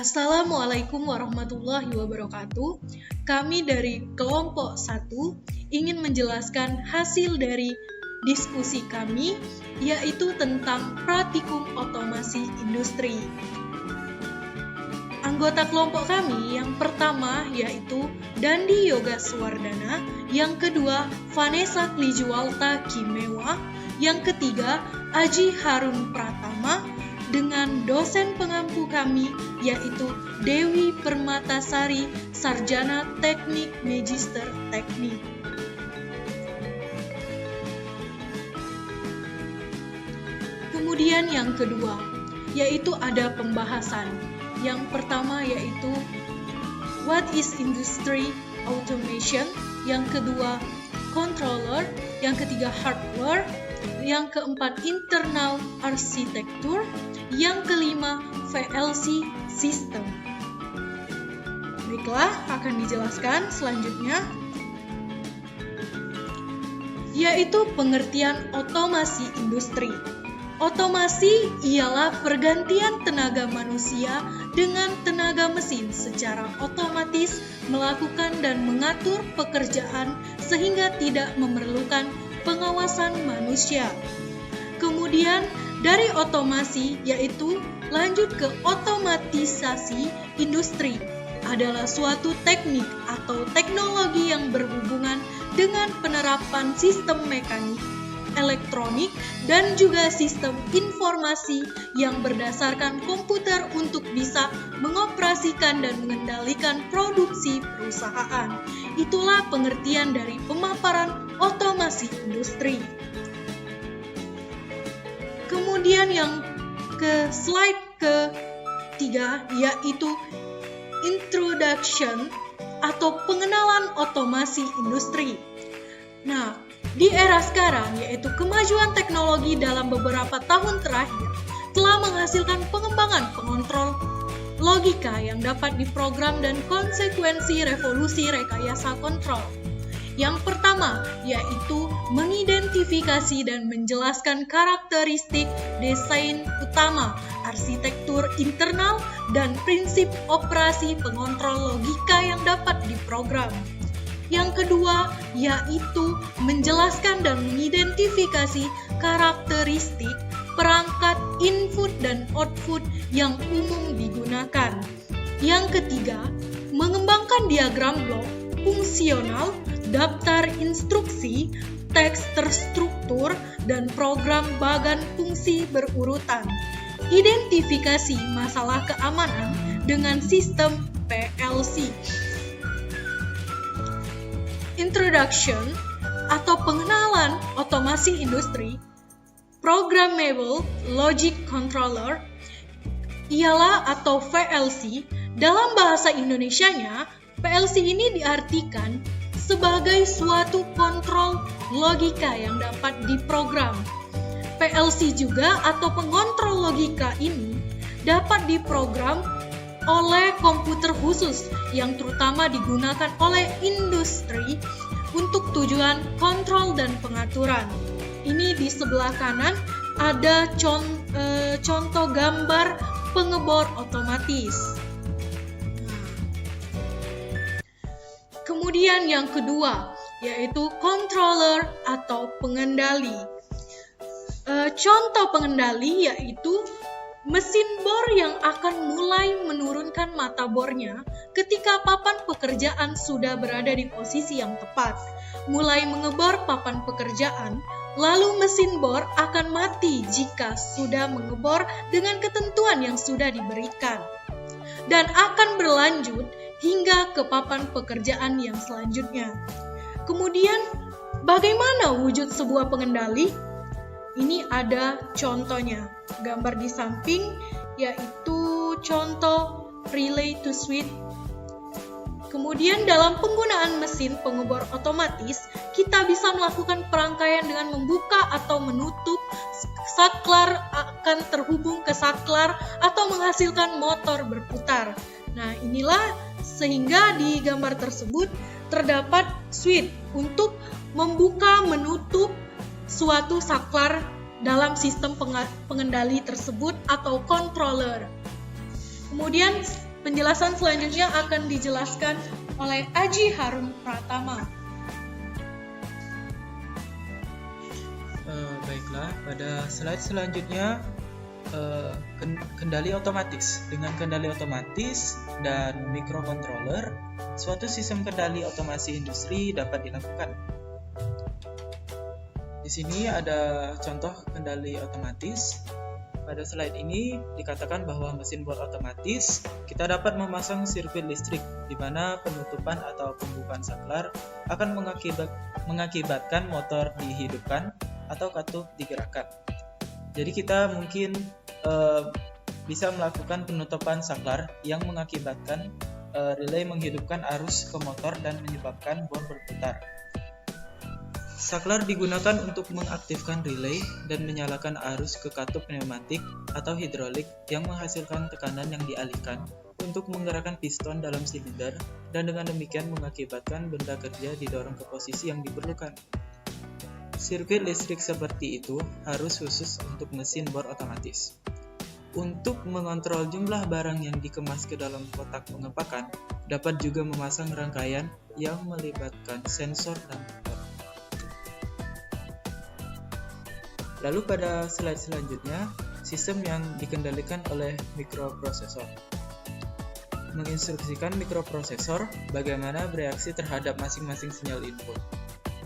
Assalamualaikum warahmatullahi wabarakatuh. Kami dari kelompok 1 ingin menjelaskan hasil dari diskusi kami, yaitu tentang praktikum otomasi industri. Anggota kelompok kami yang pertama yaitu Dandi Yoga Swardana, yang kedua Vanessa Klijuwalta Kimewa, yang ketiga Aji Harun Pratama, dengan dosen pengampu kami yaitu Dewi Permatasari, Sarjana Teknik Magister Teknik. Kemudian yang kedua, yaitu ada pembahasan. Yang pertama yaitu What is Industry Automation? Yang kedua, Controller. Yang ketiga, Hardware. Yang keempat, Internal Architecture. Yang kelima, VLC System. Baiklah, akan dijelaskan selanjutnya, yaitu pengertian otomasi industri. Otomasi ialah pergantian tenaga manusia dengan tenaga mesin secara otomatis melakukan dan mengatur pekerjaan sehingga tidak memerlukan pengawasan manusia. Kemudian dari otomasi yaitu lanjut ke otomatisasi industri adalah suatu teknik atau teknologi yang berhubungan dengan penerapan sistem mekanik, elektronik, dan juga sistem informasi yang berdasarkan komputer untuk bisa mengoperasikan dan mengendalikan produksi perusahaan. Itulah pengertian dari pemaparan otomasi industri. Kemudian yang ke slide ketiga yaitu introduction atau pengenalan otomasi industri. Nah, di era sekarang, yaitu kemajuan teknologi dalam beberapa tahun terakhir, telah menghasilkan pengembangan pengontrol logika yang dapat diprogram dan konsekuensi revolusi rekayasa kontrol. Yang pertama, yaitu mengidentifikasi dan menjelaskan karakteristik desain utama, arsitektur internal, dan prinsip operasi pengontrol logika yang dapat diprogram. Yang kedua, yaitu menjelaskan dan mengidentifikasi karakteristik perangkat input dan output yang umum digunakan. Yang ketiga, mengembangkan diagram blok fungsional, daftar instruksi, teks terstruktur, dan program bagan fungsi berurutan. Identifikasi masalah keamanan dengan sistem PLC. Introduction atau pengenalan otomasi industri, Programmable Logic Controller ialah atau VLC. Dalam bahasa Indonesianya, PLC ini diartikan sebagai suatu kontrol logika yang dapat diprogram. PLC juga atau pengontrol logika ini dapat diprogram oleh komputer khusus yang terutama digunakan oleh industri untuk tujuan kontrol dan pengaturan. Ini di sebelah kanan ada contoh gambar pengebor otomatis. Kemudian yang kedua yaitu controller atau pengendali. Contoh pengendali yaitu mesin bor yang akan mulai menurunkan mata bornya ketika papan pekerjaan sudah berada di posisi yang tepat. Mulai mengebor papan pekerjaan, lalu mesin bor akan mati jika sudah mengebor dengan ketentuan yang sudah diberikan. Dan akan berlanjut hingga ke papan pekerjaan yang selanjutnya. Kemudian, bagaimana wujud sebuah pengendali? Ini ada contohnya, gambar di samping, yaitu contoh relay to switch. Kemudian dalam penggunaan mesin pengebor otomatis, kita bisa melakukan perangkaian dengan membuka atau menutup saklar, akan terhubung ke saklar atau menghasilkan motor berputar. Nah, inilah sehingga di gambar tersebut terdapat switch untuk membuka menutup suatu saklar dalam sistem pengendali tersebut atau controller. Kemudian Penjelasan selanjutnya akan dijelaskan oleh Aji Harun Pratama. Baiklah, pada slide selanjutnya kendali otomatis. Dengan kendali otomatis dan microcontroller, suatu sistem kendali otomasi industri dapat dilakukan. Di sini ada contoh kendali otomatis. Pada slide ini dikatakan bahwa mesin bor otomatis kita dapat memasang sirkuit listrik di mana penutupan atau pembukaan saklar akan mengakibatkan motor dihidupkan atau katup digerakkan. Jadi kita mungkin bisa melakukan penutupan saklar yang mengakibatkan relay menghidupkan arus ke motor dan menyebabkan bor berputar. Saklar digunakan untuk mengaktifkan relay dan menyalakan arus ke katup pneumatik atau hidrolik yang menghasilkan tekanan yang dialihkan untuk menggerakkan piston dalam silinder dan dengan demikian mengakibatkan benda kerja didorong ke posisi yang diperlukan. Sirkuit listrik seperti itu harus khusus untuk mesin bor otomatis. Untuk mengontrol jumlah barang yang dikemas ke dalam kotak pengepakan, dapat juga memasang rangkaian yang melibatkan sensor dan motor. Lalu pada slide selanjutnya, sistem yang dikendalikan oleh mikroprosesor. Menginstruksikan mikroprosesor bagaimana bereaksi terhadap masing-masing sinyal input.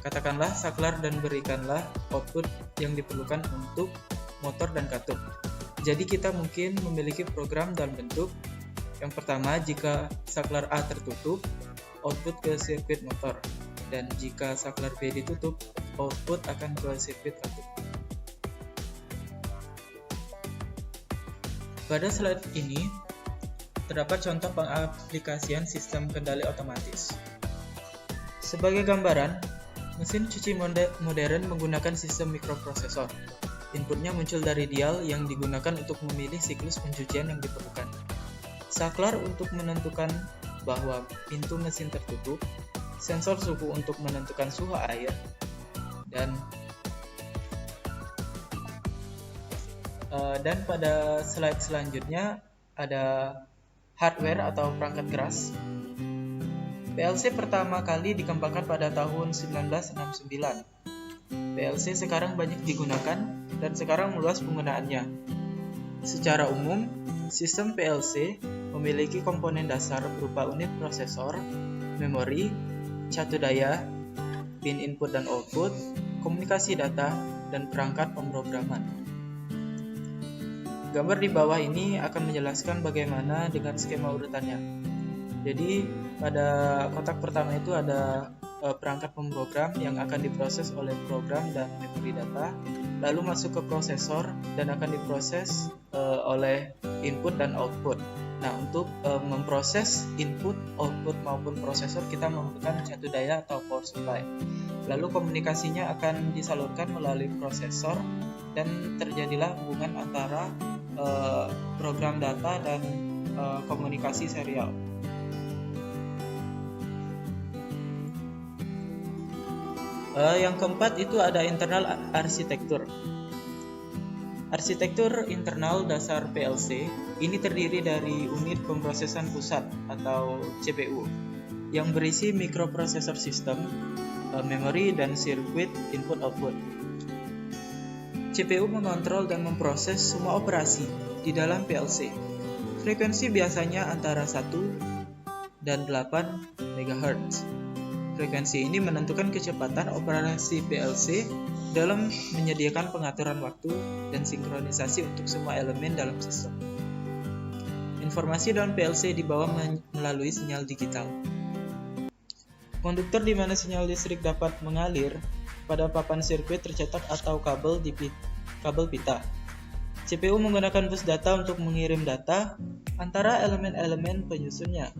Katakanlah saklar dan berikanlah output yang diperlukan untuk motor dan katup. Jadi kita mungkin memiliki program dalam bentuk yang pertama, jika saklar A tertutup, output ke sirkuit motor, dan jika saklar B ditutup, output akan ke sirkuit katup. Pada slide ini terdapat contoh pengaplikasian sistem kendali otomatis. Sebagai gambaran, mesin cuci modern menggunakan sistem mikroprosesor. Inputnya muncul dari dial yang digunakan untuk memilih siklus pencucian yang diperlukan. Saklar untuk menentukan bahwa pintu mesin tertutup, sensor suhu untuk menentukan suhu air, dan pada slide selanjutnya ada hardware atau perangkat keras. PLC pertama kali dikembangkan pada tahun 1969. PLC sekarang banyak digunakan dan sekarang meluas penggunaannya. Secara umum, sistem PLC memiliki komponen dasar berupa unit prosesor, memori, catu daya, pin input dan output, komunikasi data, dan perangkat pemrograman. Gambar di bawah ini akan menjelaskan bagaimana dengan skema urutannya. Jadi pada kotak pertama itu ada perangkat pemrogram yang akan diproses oleh program dan memori data, lalu masuk ke prosesor dan akan diproses oleh input dan output. Nah, untuk memproses input, output maupun prosesor kita memerlukan catu daya atau power supply. Lalu komunikasinya akan disalurkan melalui prosesor dan terjadilah hubungan antara program data dan komunikasi serial. Yang keempat itu ada internal arsitektur. Arsitektur internal dasar PLC ini terdiri dari unit pemrosesan pusat atau CPU yang berisi microprocessor system, memori, dan sirkuit input-output. CPU mengontrol dan memproses semua operasi di dalam PLC. Frekuensi biasanya antara 1 dan 8 MHz. Frekuensi ini menentukan kecepatan operasi PLC dalam menyediakan pengaturan waktu dan sinkronisasi untuk semua elemen dalam sistem. Informasi dalam PLC dibawa melalui sinyal digital. Konduktor di mana sinyal listrik dapat mengalir pada papan sirkuit tercetak atau kabel pita. CPU menggunakan bus data untuk mengirim data antara elemen-elemen penyusunnya.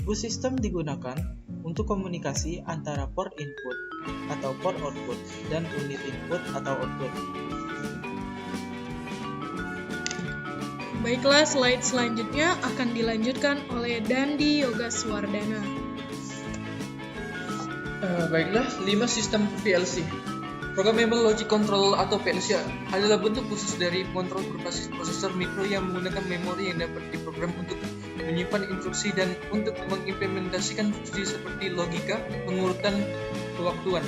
Bus sistem digunakan untuk komunikasi antara port input atau port output dan unit input atau output. Baiklah, slide selanjutnya akan dilanjutkan oleh Dandi Yogaswardana. Baiklah, 5 sistem PLC. Programmable Logic Control atau PLC adalah bentuk khusus dari pengontrol berbasis prosesor mikro yang menggunakan memori yang dapat diprogram untuk menyimpan instruksi dan untuk mengimplementasikan fungsi seperti logika, pengurutan, pewaktuan,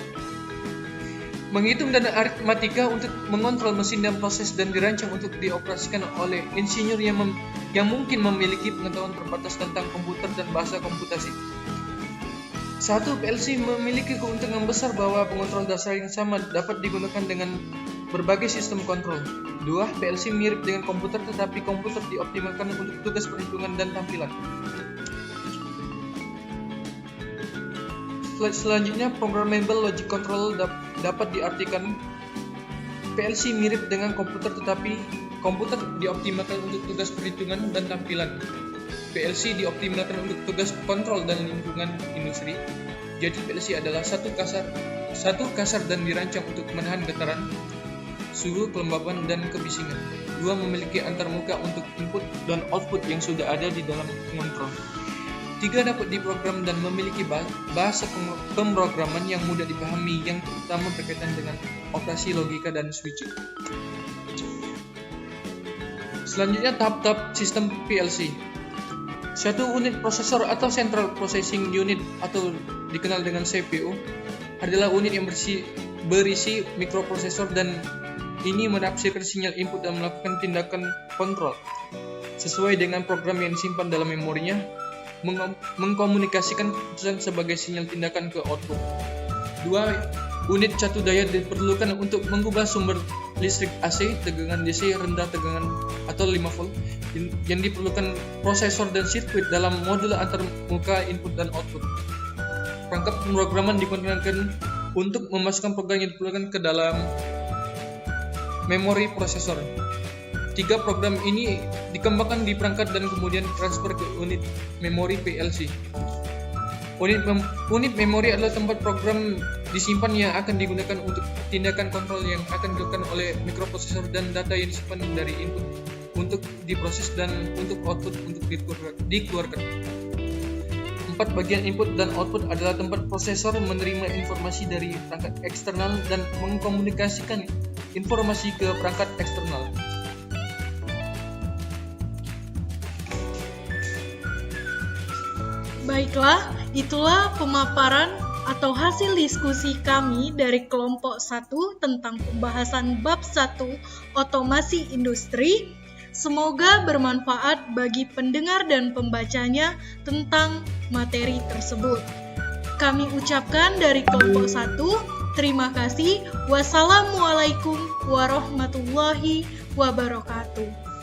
menghitung dan aritmatika untuk mengontrol mesin dan proses, dan dirancang untuk dioperasikan oleh insinyur yang mungkin memiliki pengetahuan terbatas tentang komputer dan bahasa komputasi. 1. PLC memiliki keuntungan besar bahwa pengontrol dasar yang sama dapat digunakan dengan berbagai sistem kontrol. 2. PLC mirip dengan komputer, tetapi komputer dioptimalkan untuk tugas perhitungan dan tampilan. Slide selanjutnya, Programmable Logic Control dapat diartikan PLC mirip dengan komputer, tetapi komputer dioptimalkan untuk tugas perhitungan dan tampilan. PLC dioptimalkan untuk tugas kontrol dan lingkungan industri. Jadi PLC adalah satu kasar dan dirancang untuk menahan getaran, suhu, kelembaban, dan kebisingan. 2. Memiliki antarmuka untuk input dan output yang sudah ada di dalam pengontrol. 3. Dapat diprogram dan memiliki bahasa pemrograman yang mudah dipahami, yang terutama berkaitan dengan operasi logika dan switching. Selanjutnya, tahap-tahap sistem PLC. 1. Unit prosesor atau Central Processing Unit atau dikenal dengan CPU adalah unit yang berisi mikroprosesor, dan ini menafsirkan sinyal input dan melakukan tindakan kontrol sesuai dengan program yang disimpan dalam memorinya, mengkomunikasikan keputusan sebagai sinyal tindakan ke output. 2. Unit catu daya diperlukan untuk mengubah sumber listrik AC, tegangan DC, rendah tegangan atau 5 volt yang diperlukan prosesor dan sirkuit dalam modul antarmuka input dan output. Perangkat pemrograman digunakan untuk memasukkan program yang diperlukan ke dalam memori prosesor. 3. Program ini dikembangkan di perangkat dan kemudian transfer ke unit memori PLC. Unit memori adalah tempat program disimpan yang akan digunakan untuk tindakan kontrol yang akan dilakukan oleh mikroprosesor, dan data yang disimpan dari input untuk diproses dan untuk output untuk dikeluarkan. 4. Bagian input dan output adalah tempat prosesor menerima informasi dari perangkat eksternal dan mengkomunikasikan informasi ke perangkat eksternal. Baiklah, itulah pemaparan atau hasil diskusi kami dari kelompok 1 tentang pembahasan bab 1 otomasi industri. Semoga bermanfaat bagi pendengar dan pembacanya tentang materi tersebut. Kami ucapkan dari kelompok 1, terima kasih. Wassalamualaikum warahmatullahi wabarakatuh.